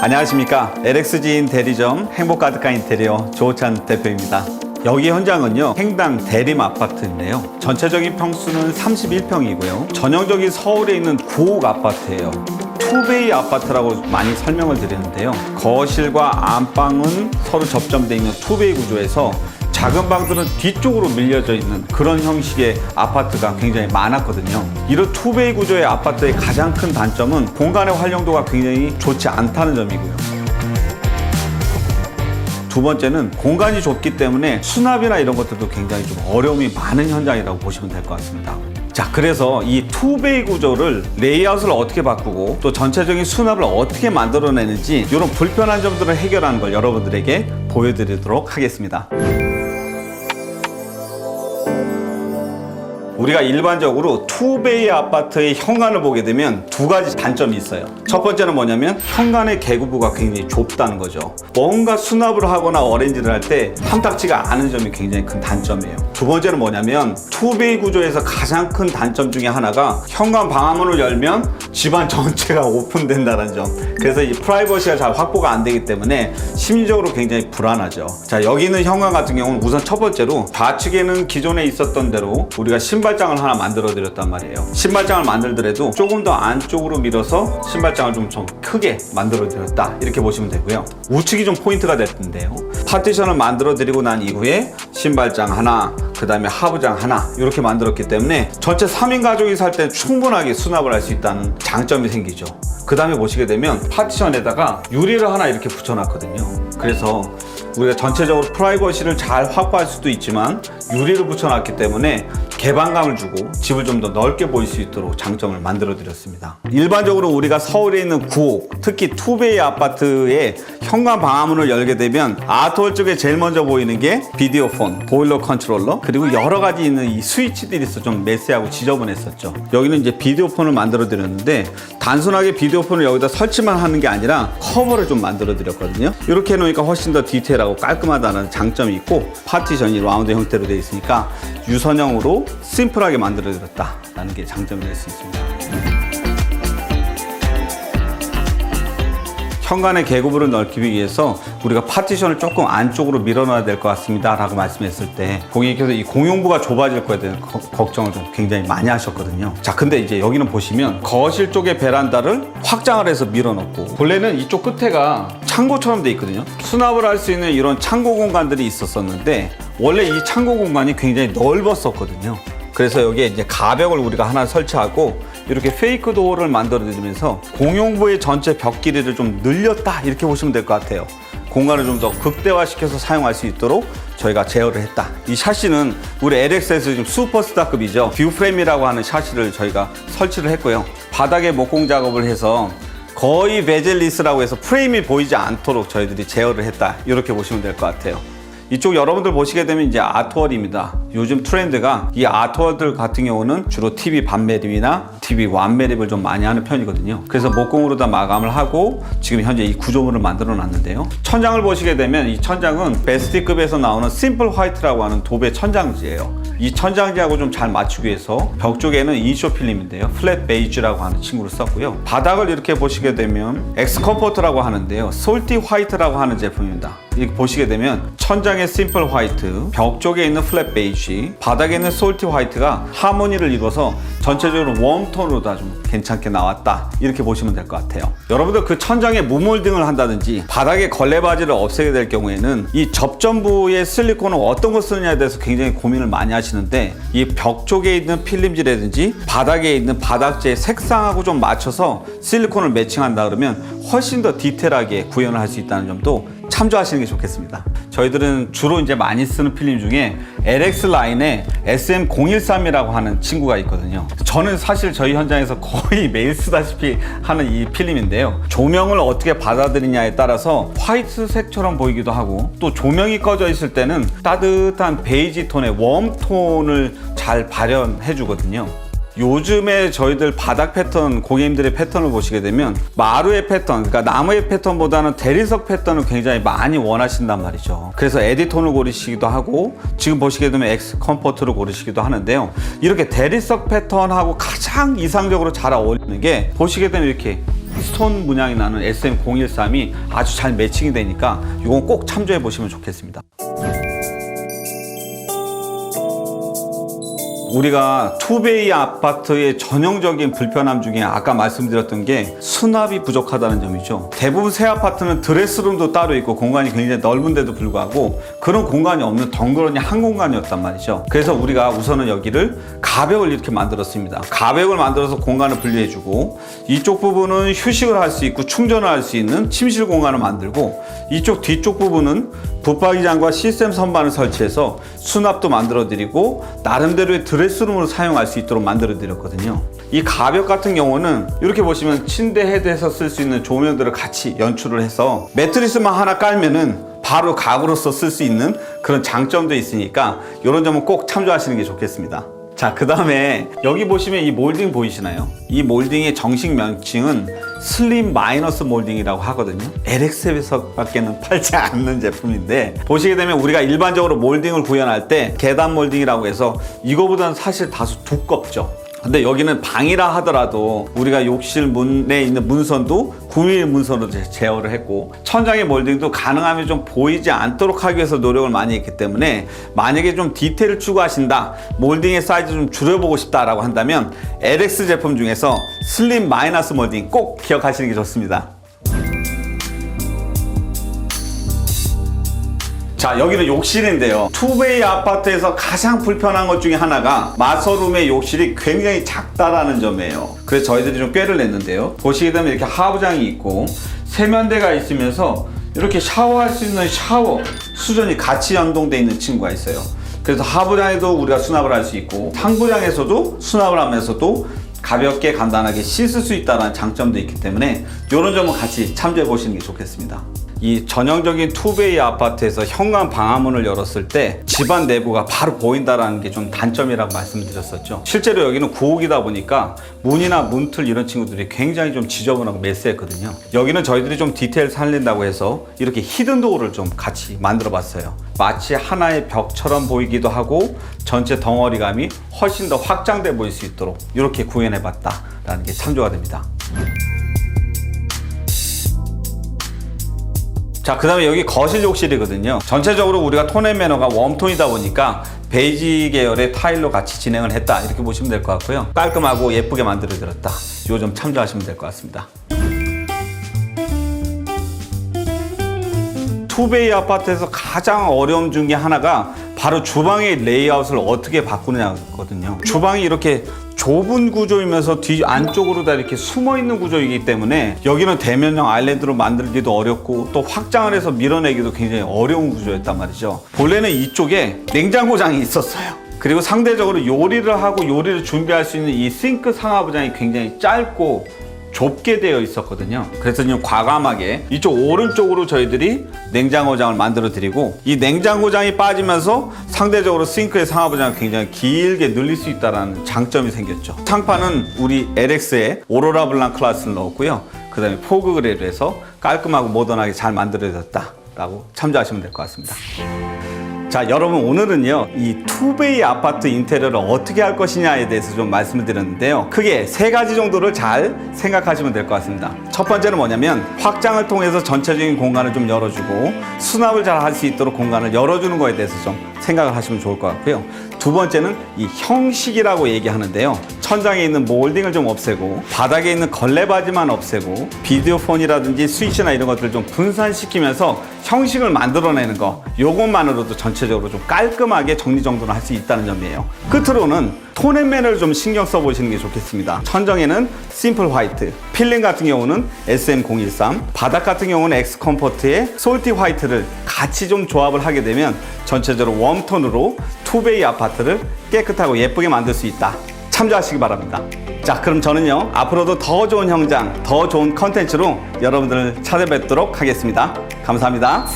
안녕하십니까. LX지인 대리점 행복 가득한 인테리어 조호찬 대표입니다. 여기 현장은요, 행당 대림 아파트인데요. 전체적인 평수는 31평이고요. 전형적인 서울에 있는 9옥 아파트예요. 투베이 아파트라고 많이 설명을 드리는데요. 거실과 안방은 서로 접점되어 있는 투베이 구조에서 작은 방들은 뒤쪽으로 밀려져 있는 그런 형식의 아파트가 굉장히 많았거든요. 이런 투베이 구조의 아파트의 가장 큰 단점은 공간의 활용도가 굉장히 좋지 않다는 점이고요. 두 번째는 공간이 좁기 때문에 수납이나 이런 것들도 굉장히 좀 어려움이 많은 현장이라고 보시면 될 것 같습니다. 자, 그래서 이 투베이 구조를 레이아웃을 어떻게 바꾸고 또 전체적인 수납을 어떻게 만들어내는지 이런 불편한 점들을 해결하는 걸 여러분들에게 보여드리도록 하겠습니다. 우리가 일반적으로 투베이 아파트의 현관을 보게 되면 두 가지 단점이 있어요. 첫 번째는 뭐냐면 현관의 계구부가 굉장히 좁다는 거죠. 뭔가 수납을 하거나 어레인지를 할 때 탐탁지가 않은 점이 굉장히 큰 단점이에요. 두 번째는 뭐냐면 투베이 구조에서 가장 큰 단점 중에 하나가 현관 방화문을 열면 집안 전체가 오픈된다는 점. 그래서 이 프라이버시가 잘 확보가 안 되기 때문에 심리적으로 굉장히 불안하죠. 자, 여기 있는 현관 같은 경우는 우선 첫 번째로 좌측에는 기존에 있었던 대로 우리가 신발장을 하나 만들어 드렸단 말이에요. 신발장을 만들더라도 조금 더 안쪽으로 밀어서 신발장을 좀 크게 만들어 드렸다, 이렇게 보시면 되고요. 우측이 좀 포인트가 될 텐데요. 파티션을 만들어 드리고 난 이후에 신발장 하나, 그 다음에 하부장 하나, 이렇게 만들었기 때문에 전체 3인 가족이 살 때 충분하게 수납을 할 수 있다는 장점이 생기죠. 그 다음에 보시게 되면 파티션에다가 유리를 하나 이렇게 붙여놨거든요. 그래서 우리가 전체적으로 프라이버시를 잘 확보할 수도 있지만 유리를 붙여놨기 때문에 개방감을 주고 집을 좀 더 넓게 보일 수 있도록 장점을 만들어 드렸습니다. 일반적으로 우리가 서울에 있는 9옥, 특히 투베이 아파트의 현관 방화문을 열게 되면 아트홀 쪽에 제일 먼저 보이는 게 비디오폰, 보일러 컨트롤러, 그리고 여러 가지 있는 이 스위치들이 있어 좀 메시하고 지저분했었죠. 여기는 이제 비디오폰을 만들어 드렸는데 단순하게 비디오폰을 여기다 설치만 하는 게 아니라 커버를 좀 만들어 드렸거든요. 이렇게 해놓으니까 훨씬 더 디테일하고 깔끔하다는 장점이 있고, 파티션이 라운드 형태로 되어 있으니까 유선형으로 심플하게 만들어 드렸다라는 게 장점이 될 수 있습니다. 현관의 계구부를 넓히기 위해서 우리가 파티션을 조금 안쪽으로 밀어넣어야 될 것 같습니다 라고 말씀했을 때 고객님께서 이 공용부가 좁아질 거에 대한 걱정을 좀 굉장히 많이 하셨거든요. 자, 근데 이제 여기는 보시면 거실 쪽의 베란다를 확장을 해서 밀어넣고, 원래는 이쪽 끝에가 창고처럼 돼 있거든요. 수납을 할 수 있는 이런 창고 공간들이 있었는데 원래 이 창고 공간이 굉장히 넓었었거든요. 그래서 여기에 이제 가벽을 우리가 하나 설치하고 이렇게 페이크 도어를 만들어 드리면서 공용부의 전체 벽 길이를 좀 늘렸다, 이렇게 보시면 될 것 같아요. 공간을 좀 더 극대화시켜서 사용할 수 있도록 저희가 제어를 했다. 이 샤시는 우리 LX에서 지금 슈퍼스타급이죠. 뷰프레임이라고 하는 샤시를 저희가 설치를 했고요. 바닥에 목공 작업을 해서 거의 베젤리스라고 해서 프레임이 보이지 않도록 저희들이 제어를 했다, 이렇게 보시면 될 것 같아요. 이쪽 여러분들 보시게 되면 이제 아트월입니다. 요즘 트렌드가 이 아트월들 같은 경우는 주로 TV 반매립이나 TV 완매립을 좀 많이 하는 편이거든요. 그래서 목공으로 다 마감을 하고 지금 현재 이 구조물을 만들어 놨는데요. 천장을 보시게 되면 이 천장은 베스티급에서 나오는 심플 화이트라고 하는 도배 천장지예요. 이 천장지하고 좀 잘 맞추기 위해서 벽 쪽에는 인쇼 필름인데요, 플랫 베이지라고 하는 친구를 썼고요. 바닥을 이렇게 보시게 되면 엑스컴포트라고 하는데요, 솔티 화이트라고 하는 제품입니다. 이렇게 보시게 되면 천장의 심플 화이트, 벽 쪽에 있는 플랫 베이지, 바닥에 있는 솔티 화이트가 하모니를 이뤄서 전체적으로 웜톤으로 다 좀 괜찮게 나왔다, 이렇게 보시면 될 것 같아요. 여러분들 그 천장에 무몰딩을 한다든지 바닥에 걸레바지를 없애게 될 경우에는 이 접점부의 실리콘을 어떤 거 쓰느냐에 대해서 굉장히 고민을 많이 하시는데, 이 벽 쪽에 있는 필름지라든지 바닥에 있는 바닥재의 색상하고 좀 맞춰서 실리콘을 매칭한다 그러면 훨씬 더 디테일하게 구현을 할 수 있다는 점도 참조하시는 게 좋겠습니다. 저희들은 주로 이제 많이 쓰는 필름 중에 LX 라인에 SM013이라고 하는 친구가 있거든요. 저는 사실 저희 현장에서 거의 매일 쓰다시피 하는 이 필름인데요. 조명을 어떻게 받아들이냐에 따라서 화이트색처럼 보이기도 하고, 또 조명이 꺼져 있을 때는 따뜻한 베이지 톤의 웜톤을 잘 발현해 주거든요. 요즘에 저희들 바닥 패턴, 고객님들의 패턴을 보시게 되면 마루의 패턴, 그러니까 나무의 패턴보다는 대리석 패턴을 굉장히 많이 원하신단 말이죠. 그래서 에디톤을 고르시기도 하고 지금 보시게 되면 엑스 컴포트를 고르시기도 하는데요. 이렇게 대리석 패턴하고 가장 이상적으로 잘 어울리는 게 보시게 되면 이렇게 스톤 문양이 나는 SM013이 아주 잘 매칭이 되니까 이건 꼭 참조해 보시면 좋겠습니다. 우리가 투베이 아파트의 전형적인 불편함 중에 아까 말씀드렸던 게 수납이 부족하다는 점이죠. 대부분 새 아파트는 드레스룸도 따로 있고 공간이 굉장히 넓은데도 불구하고 그런 공간이 없는 덩그러니 한 공간이었단 말이죠. 그래서 우리가 우선은 여기를 가벽을 이렇게 만들었습니다. 가벽을 만들어서 공간을 분리해주고 이쪽 부분은 휴식을 할 수 있고 충전을 할 수 있는 침실 공간을 만들고 이쪽 뒤쪽 부분은 붙박이장과 시스템 선반을 설치해서 수납도 만들어드리고 나름대로의 드레스룸으로 사용할 수 있도록 만들어드렸거든요. 이 가벽 같은 경우는 이렇게 보시면 침대 헤드에서 쓸 수 있는 조명들을 같이 연출을 해서 매트리스만 하나 깔면은 바로 가구로서 쓸 수 있는 그런 장점도 있으니까 이런 점은 꼭 참조하시는 게 좋겠습니다. 자, 그 다음에 여기 보시면 이 몰딩 보이시나요? 이 몰딩의 정식 명칭은 슬림 마이너스 몰딩이라고 하거든요. LX에서밖에는 팔지 않는 제품인데 보시게 되면 우리가 일반적으로 몰딩을 구현할 때 계단 몰딩이라고 해서 이거보다는 사실 다소 두껍죠. 근데 여기는 방이라 하더라도 우리가 욕실 문에 있는 문선도 9mm 문선으로 제어를 했고 천장의 몰딩도 가능하면 좀 보이지 않도록 하기 위해서 노력을 많이 했기 때문에 만약에 좀 디테일을 추구하신다, 몰딩의 사이즈 좀 줄여보고 싶다라고 한다면 LX 제품 중에서 슬림 마이너스 몰딩 꼭 기억하시는 게 좋습니다. 자, 여기는 욕실인데요. 투베이 아파트에서 가장 불편한 것 중에 하나가 마서룸의 욕실이 굉장히 작다라는 점이에요. 그래서 저희들이 좀 꾀를 냈는데요. 보시게 되면 이렇게 하부장이 있고 세면대가 있으면서 이렇게 샤워할 수 있는 샤워 수전이 같이 연동되어 있는 친구가 있어요. 그래서 하부장에도 우리가 수납을 할 수 있고 상부장에서도 수납을 하면서도 가볍게 간단하게 씻을 수 있다는 장점도 있기 때문에 이런 점은 같이 참조해 보시는 게 좋겠습니다. 이 전형적인 투베이 아파트에서 현관 방화문을 열었을 때 집안 내부가 바로 보인다는 게 좀 단점이라고 말씀을 드렸었죠. 실제로 여기는 9옥이다 보니까 문이나 문틀 이런 친구들이 굉장히 좀 지저분하고 메스했거든요. 여기는 저희들이 좀 디테일 살린다고 해서 이렇게 히든 도어를 좀 같이 만들어 봤어요. 마치 하나의 벽처럼 보이기도 하고 전체 덩어리감이 훨씬 더 확장돼 보일 수 있도록 이렇게 구현해 봤다라는 게 참조가 됩니다. 자, 그 다음에 여기 거실 욕실이거든요. 전체적으로 우리가 톤 앤 매너가 웜톤이다 보니까 베이지 계열의 타일로 같이 진행을 했다, 이렇게 보시면 될 것 같고요. 깔끔하고 예쁘게 만들어 드렸다, 요 점 참조하시면 될 것 같습니다. 투베이 아파트에서 가장 어려움 중에 하나가 바로 주방의 레이아웃을 어떻게 바꾸느냐거든요. 주방이 이렇게 좁은 구조이면서 뒤 안쪽으로 다 이렇게 숨어있는 구조이기 때문에 여기는 대면형 아일랜드로 만들기도 어렵고 또 확장을 해서 밀어내기도 굉장히 어려운 구조였단 말이죠. 본래는 이쪽에 냉장고장이 있었어요. 그리고 상대적으로 요리를 하고 요리를 준비할 수 있는 이 싱크 상하부장이 굉장히 짧고 좁게 되어 있었거든요. 그래서 좀 과감하게 이쪽 오른쪽으로 저희들이 냉장고장을 만들어 드리고 이 냉장고장이 빠지면서 상대적으로 싱크의 상하부장을 굉장히 길게 늘릴 수 있다는 장점이 생겼죠. 상판은 우리 LX의 오로라 블랑 클래스를 넣었고요. 그 다음에 포그 그레이로 해서 깔끔하고 모던하게 잘 만들어졌다라고 참조하시면 될 것 같습니다. 자, 여러분, 오늘은요 이 투베이 아파트 인테리어를 어떻게 할 것이냐에 대해서 좀 말씀을 드렸는데요. 크게 3가지 정도를 잘 생각하시면 될 것 같습니다. 첫 번째는 뭐냐면 확장을 통해서 전체적인 공간을 좀 열어주고 수납을 잘 할 수 있도록 공간을 열어주는 거에 대해서 좀 생각을 하시면 좋을 것 같고요. 두 번째는 이 형식이라고 얘기하는데요. 천장에 있는 몰딩을 좀 없애고 바닥에 있는 걸레바지만 없애고 비디오폰이라든지 스위치나 이런 것들을 좀 분산시키면서 형식을 만들어내는 거, 요것만으로도 전체적으로 좀 깔끔하게 정리정돈을 할 수 있다는 점이에요. 끝으로는 톤 앤 매너를 좀 신경 써보시는 게 좋겠습니다. 천정에는 심플 화이트, 필링 같은 경우는 SM013, 바닥 같은 경우는 엑스컴포트의 솔티 화이트를 같이 좀 조합을 하게 되면 전체적으로 웜톤으로 투베이 아파트를 깨끗하고 예쁘게 만들 수 있다, 참조하시기 바랍니다. 자, 그럼 저는요 앞으로도 더 좋은 현장, 더 좋은 컨텐츠로 여러분들을 찾아뵙도록 하겠습니다. 감사합니다.